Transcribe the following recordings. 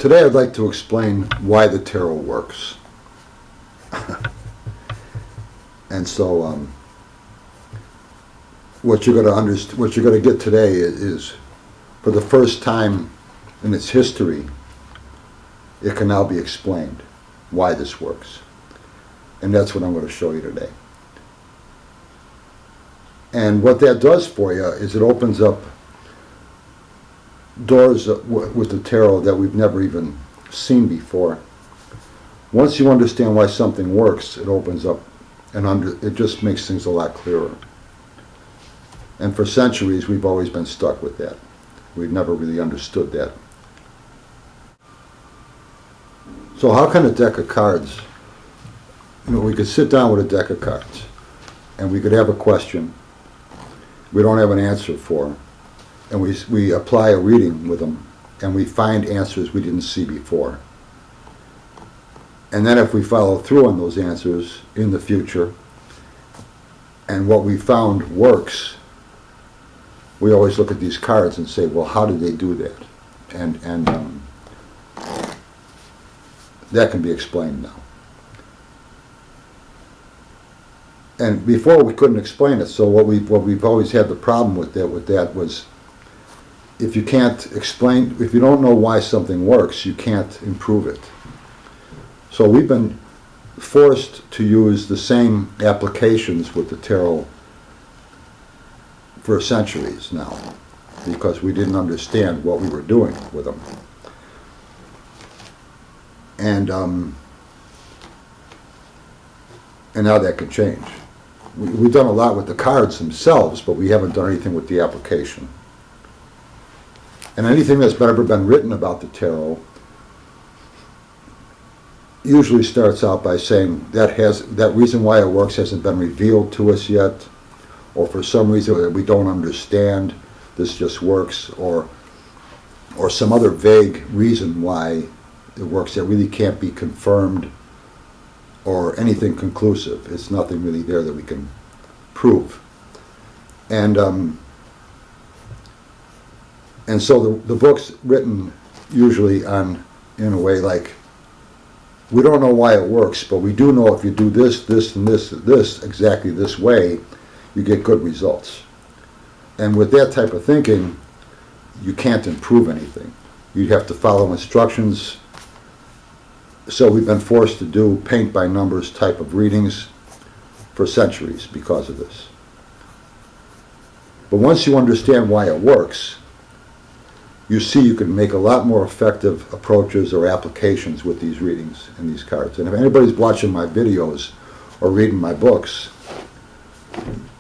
Today I'd like to explain why the tarot works. And so what you're going to get today is, for the first time in its history, it can now be explained why this works. And that's what I'm going to show you today. And what that does for you is it opens up doors with the tarot that we've never even seen before. Once you understand why something works, it opens up and it just makes things a lot clearer. And for centuries, we've always been stuck with that. We've never really understood that. So how can a deck of cards, we could sit down with a deck of cards and we could have a question we don't have an answer for, and we apply a reading with them and we find answers we didn't see before. And then if we follow through on those answers in the future and what we found works, we always look at these cards and say, well, how did they do that? And that can be explained now. And before we couldn't explain it, so what we've always had the problem with that was, if you can't explain, if you don't know why something works, you can't improve it. So we've been forced to use the same applications with the tarot for centuries now, because we didn't understand what we were doing with them. And now that could change. We've done a lot with the cards themselves, but we haven't done anything with the application. And anything that's ever been written about the tarot usually starts out by saying that reason why it works hasn't been revealed to us yet, or for some reason that we don't understand, this just works, or some other vague reason why it works that really can't be confirmed or anything conclusive. It's nothing really there that we can prove. And so the book's written usually in a way like, we don't know why it works, but we do know if you do this, this, and this exactly this way, you get good results. And with that type of thinking, you can't improve anything. You'd have to follow instructions. So we've been forced to do paint by numbers type of readings for centuries because of this. But once you understand why it works, you see you can make a lot more effective approaches or applications with these readings and these cards. And if anybody's watching my videos or reading my books,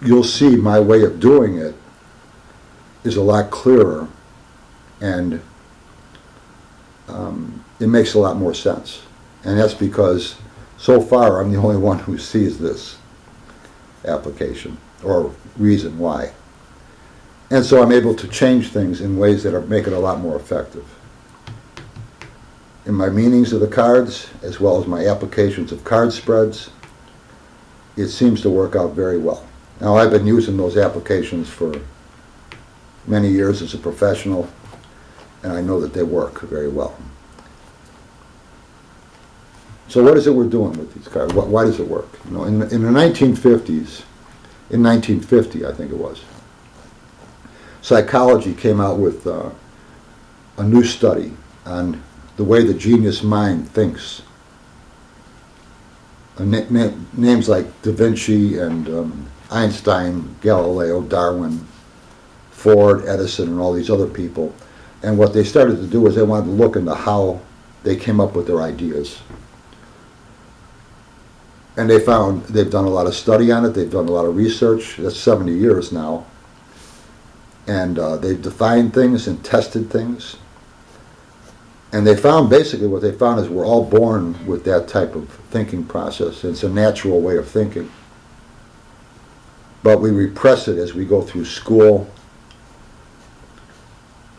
you'll see my way of doing it is a lot clearer, and it makes a lot more sense. And that's because so far I'm the only one who sees this application or reason why. And so I'm able to change things in ways that make it a lot more effective. In my meanings of the cards, as well as my applications of card spreads, it seems to work out very well. Now, I've been using those applications for many years as a professional, and I know that they work very well. So what is it we're doing with these cards? Why does it work? In the 1950s, in 1950 I think it was, psychology came out with a new study on the way the genius mind thinks. Names like Da Vinci and Einstein, Galileo, Darwin, Ford, Edison, and all these other people. And what they started to do is they wanted to look into how they came up with their ideas. And they found they've done a lot of study on it, they've done a lot of research. That's 70 years now. And they've defined things and tested things. And they found, basically what they found is we're all born with that type of thinking process. It's a natural way of thinking. But we repress it as we go through school.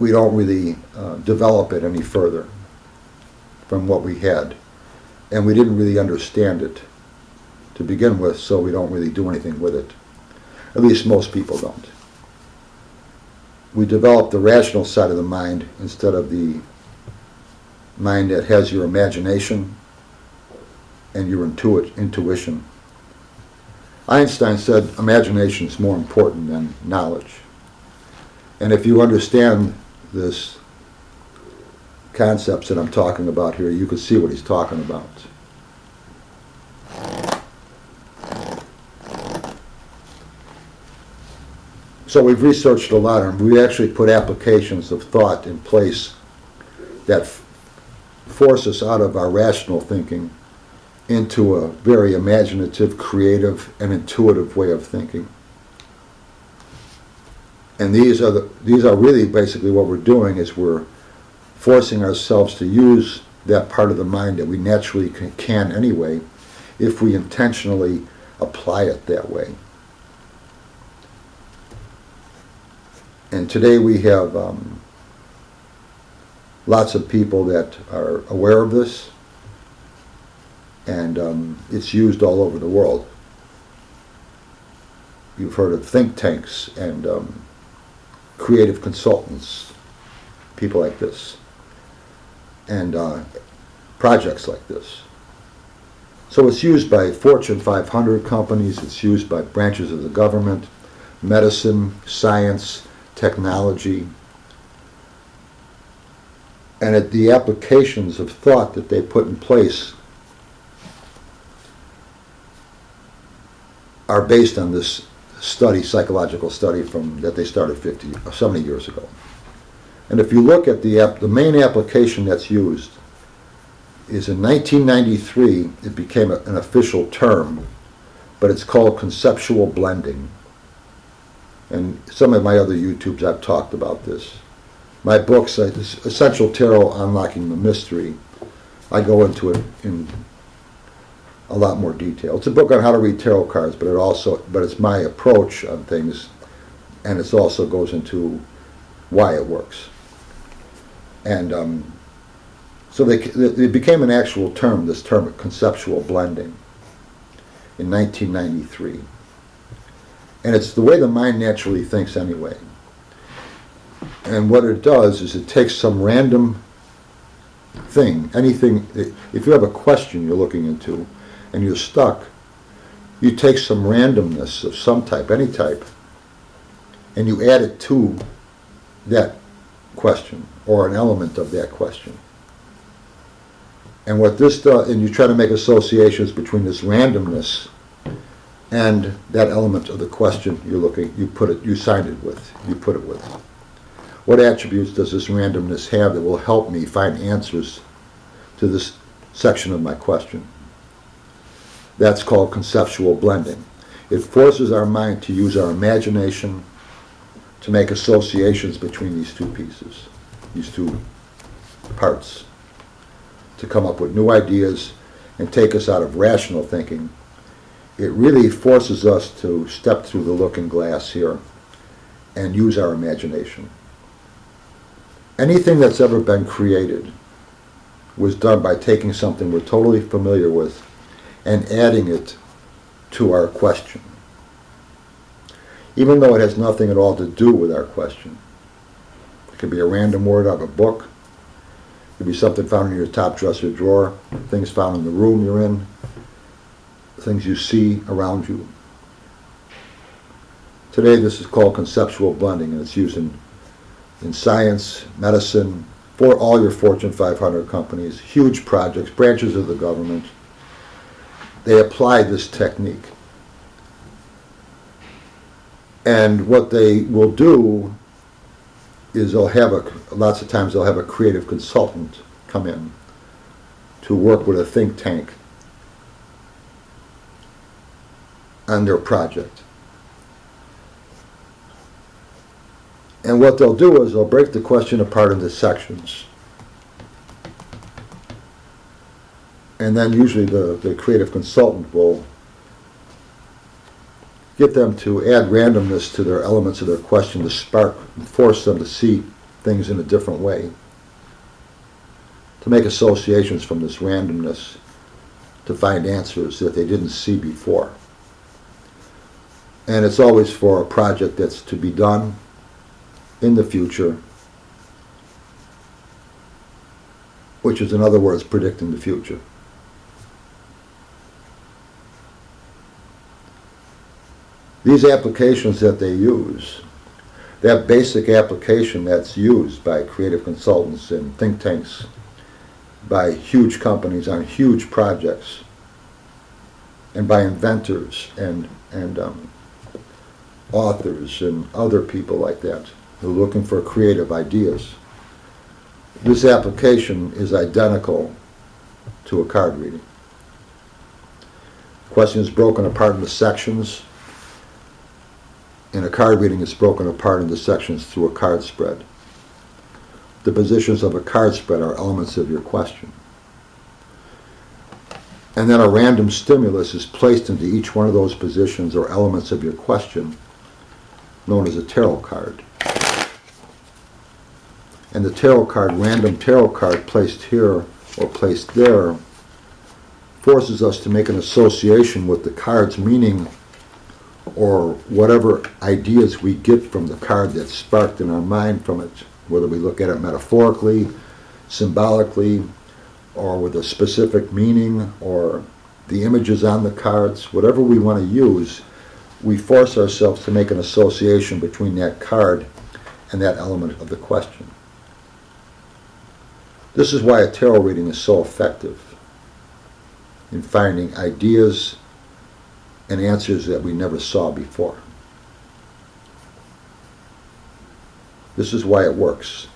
We don't really develop it any further from what we had. And we didn't really understand it to begin with, so we don't really do anything with it. At least most people don't. We develop the rational side of the mind instead of the mind that has your imagination and your intuition. Einstein said imagination is more important than knowledge. And if you understand this concepts that I'm talking about here, you can see what he's talking about. So we've researched a lot, and we actually put applications of thought in place that force us out of our rational thinking into a very imaginative, creative, and intuitive way of thinking. And these are really basically what we're doing is we're forcing ourselves to use that part of the mind that we naturally can anyway, if we intentionally apply it that way. And today we have lots of people that are aware of this, and it's used all over the world. You've heard of think tanks and creative consultants, people like this, and projects like this. So it's used by Fortune 500 companies, it's used by branches of the government, medicine, science, technology, and the applications of thought that they put in place are based on this study, psychological study that they started 70 years ago. And if you look at the main application that's used is in 1993, it became an official term, but it's called conceptual blending. And some of my other YouTubes I've talked about this. My books, Essential Tarot, Unlocking the Mystery, I go into it in a lot more detail. It's a book on how to read tarot cards, but it's my approach on things, and it also goes into why it works. And so it became an actual term, this term of conceptual blending, in 1993. And it's the way the mind naturally thinks anyway. And what it does is it takes some random thing, anything, if you have a question you're looking into and you're stuck, you take some randomness of some type, any type, and you add it to that question or an element of that question. And what this does, and you try to make associations between this randomness and that element of the question you signed it with, you put it with. What attributes does this randomness have that will help me find answers to this section of my question? That's called conceptual blending. It forces our mind to use our imagination to make associations between these two pieces, these two parts, to come up with new ideas and take us out of rational thinking. It really forces us to step through the looking glass here and use our imagination. Anything that's ever been created was done by taking something we're totally familiar with and adding it to our question, even though it has nothing at all to do with our question. It could be a random word out of a book. It could be something found in your top dresser drawer, things found in the room you're in, things you see around you. Today this is called conceptual blending, and it's used in science, medicine, for all your Fortune 500 companies, huge projects, branches of the government. They apply this technique. And what they will do is lots of times they'll have a creative consultant come in to work with a think tank on their project. And what they'll do is they'll break the question apart into sections. And then usually the creative consultant will get them to add randomness to their elements of their question to spark and force them to see things in a different way, to make associations from this randomness to find answers that they didn't see before. And it's always for a project that's to be done in the future, which is in other words predicting the future. These applications that they use, that basic application that's used by creative consultants and think tanks, by huge companies on huge projects, and by inventors and authors and other people like that who are looking for creative ideas. This application is identical to a card reading. The question is broken apart into sections. In a card reading, it's broken apart into sections through a card spread. The positions of a card spread are elements of your question. And then a random stimulus is placed into each one of those positions or elements of your question, known as a tarot card. And the tarot card, random tarot card placed here or placed there, forces us to make an association with the card's meaning or whatever ideas we get from the card that's sparked in our mind from it, whether we look at it metaphorically, symbolically, or with a specific meaning, or the images on the cards, whatever we want to use, we force ourselves to make an association between that card and that element of the question. This is why a tarot reading is so effective in finding ideas and answers that we never saw before. This is why it works.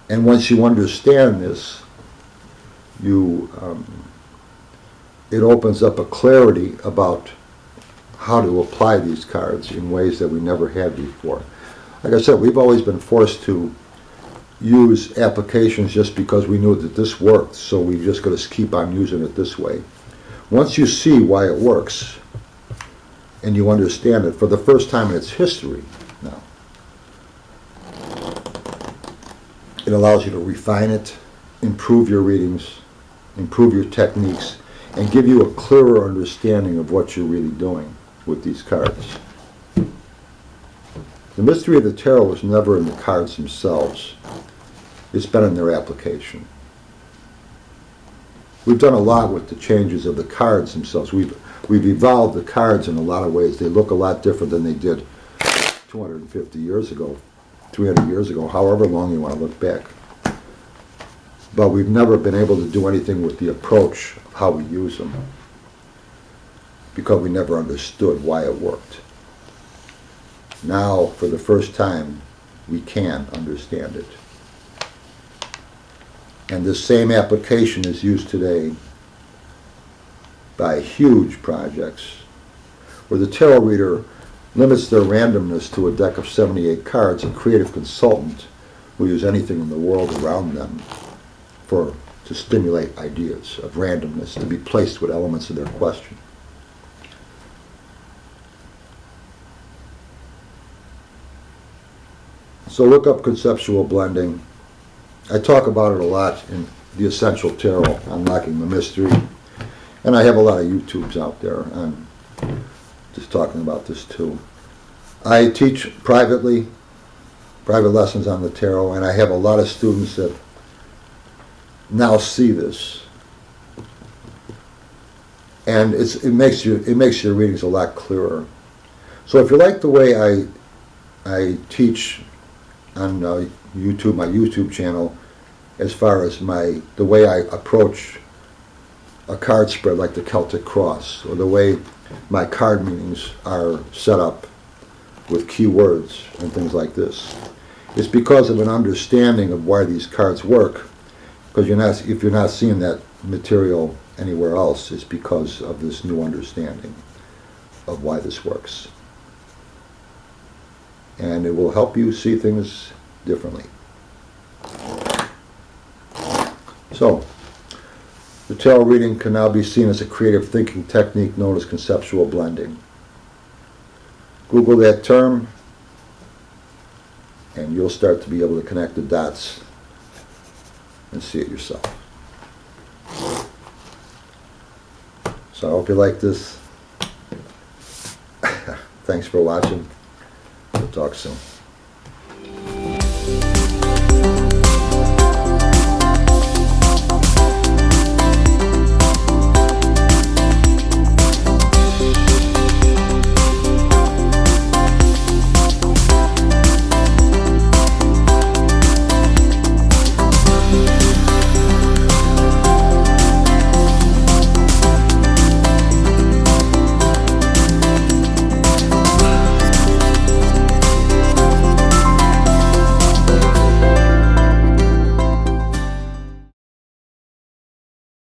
And once you understand this, it opens up a clarity about how to apply these cards in ways that we never had before. Like I said, we've always been forced to use applications just because we knew that this worked, so we just got to keep on using it this way. Once you see why it works, and you understand it for the first time in its history now, it allows you to refine it, improve your readings, improve your techniques, and give you a clearer understanding of what you're really doing with these cards. The mystery of the tarot was never in the cards themselves. It's been in their application. We've done a lot with the changes of the cards themselves. We've evolved the cards in a lot of ways. They look a lot different than they did 250 years ago, 300 years ago, however long you want to look back. But we've never been able to do anything with the approach of how we use them because we never understood why it worked. Now, for the first time, we can understand it. And this same application is used today by huge projects where the tarot reader limits their randomness to a deck of 78 cards. A creative consultant will use anything in the world around them to stimulate ideas of randomness to be placed with elements of their question. So look up conceptual blending. I talk about it a lot in The Essential Tarot, Unlocking the Mystery. And I have a lot of YouTubes out there on just talking about this too. I teach private lessons on the tarot, and I have a lot of students that now see this. And it makes your readings a lot clearer. So if you like the way I teach on YouTube, my YouTube channel, as far as the way I approach a card spread like the Celtic Cross, or the way my card meanings are set up with keywords and things like this, it's because of an understanding of why these cards work. Because if you're not seeing that material anywhere else, it's because of this new understanding of why this works. And it will help you see things differently. So, the tarot reading can now be seen as a creative thinking technique known as conceptual blending. Google that term, and you'll start to be able to connect the dots and see it yourself. So I hope you like this. Thanks for watching. We'll talk soon.